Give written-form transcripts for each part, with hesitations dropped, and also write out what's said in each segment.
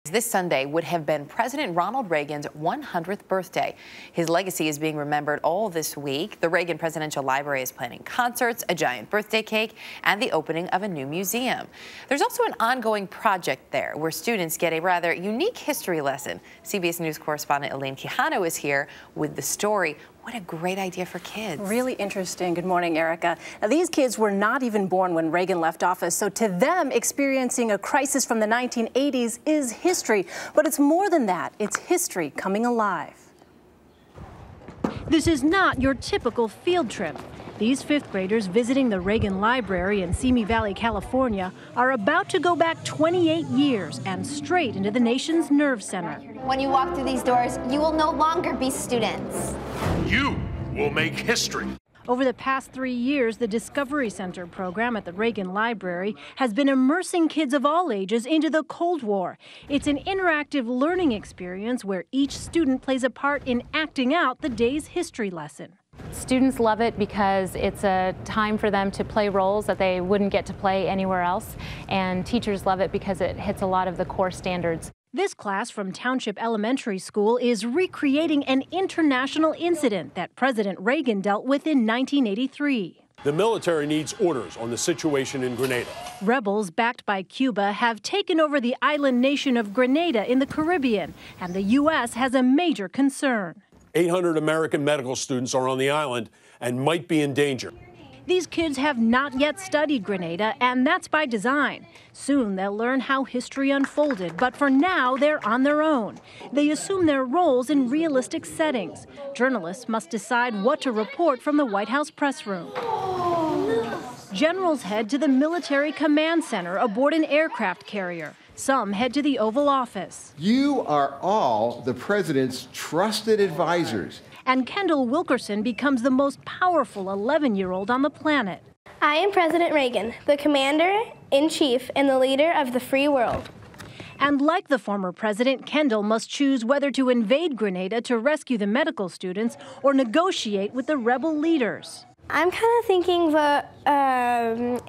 This Sunday would have been President Ronald Reagan's 100th birthday. His legacy is being remembered all this week. The Reagan Presidential Library is planning concerts, a giant birthday cake, and the opening of a new museum. There's also an ongoing project there where students get a rather unique history lesson. CBS News correspondent Elaine Quijano is here with the story. What a great idea for kids. Really interesting. Good morning, Erica. Now, these kids were not even born when Reagan left office, so to them, experiencing a crisis from the 1980s is history. But it's more than that. It's history coming alive. This is not your typical field trip. These fifth graders visiting the Reagan Library in Simi Valley, California, are about to go back 28 years and straight into the nation's nerve center. When you walk through these doors, you will no longer be students. You will make history. Over the past 3 years, the Discovery Center program at the Reagan Library has been immersing kids of all ages into the Cold War. It's an interactive learning experience where each student plays a part in acting out the day's history lesson. Students love it because it's a time for them to play roles that they wouldn't get to play anywhere else, and teachers love it because it hits a lot of the core standards. This class from Township Elementary School is recreating an international incident that President Reagan dealt with in 1983. The military needs orders on the situation in Grenada. Rebels backed by Cuba have taken over the island nation of Grenada in the Caribbean, and the U.S. has a major concern. 800 American medical students are on the island and might be in danger. These kids have not yet studied Grenada, and that's by design. Soon they'll learn how history unfolded, but for now they're on their own. They assume their roles in realistic settings. Journalists must decide what to report from the White House press room. Generals head to the Military Command Center aboard an aircraft carrier. Some head to the Oval Office. You are all the president's trusted advisors. And Kendall Wilkerson becomes the most powerful 11-year-old on the planet. I am President Reagan, the commander-in-chief and the leader of the free world. And like the former president, Kendall must choose whether to invade Grenada to rescue the medical students or negotiate with the rebel leaders. I'm kind of thinking the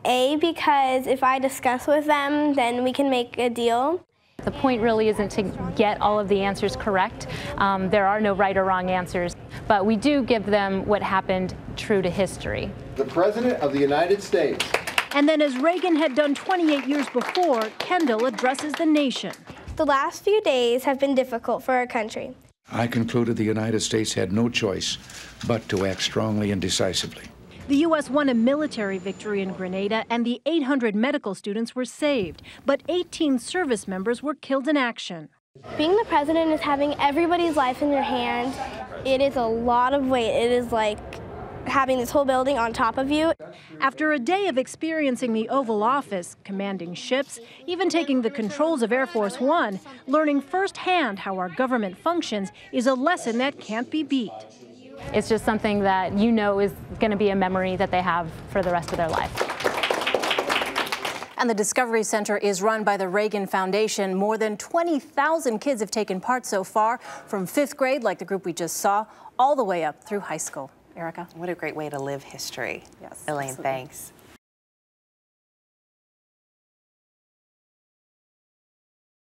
A, because if I discuss with them, then we can make a deal. The point really isn't to get all of the answers correct. There are no right or wrong answers, but we do give them what happened true to history. The President of the United States. And then, as Reagan had done 28 years before, Kendall addresses the nation. The last few days have been difficult for our country. I concluded the United States had no choice but to act strongly and decisively. The U.S. won a military victory in Grenada, and the 800 medical students were saved, but 18 service members were killed in action. Being the president is having everybody's life in your hand. It is a lot of weight. It is like having this whole building on top of you. After a day of experiencing the Oval Office, commanding ships, even taking the controls of Air Force One, learning firsthand how our government functions is a lesson that can't be beat. It's just something that you know is going to be a memory that they have for the rest of their life. And the Discovery Center is run by the Reagan Foundation. More than 20,000 kids have taken part so far, from fifth grade, like the group we just saw, all the way up through high school. Erica? What a great way to live history. Yes. Elaine, absolutely. thanks.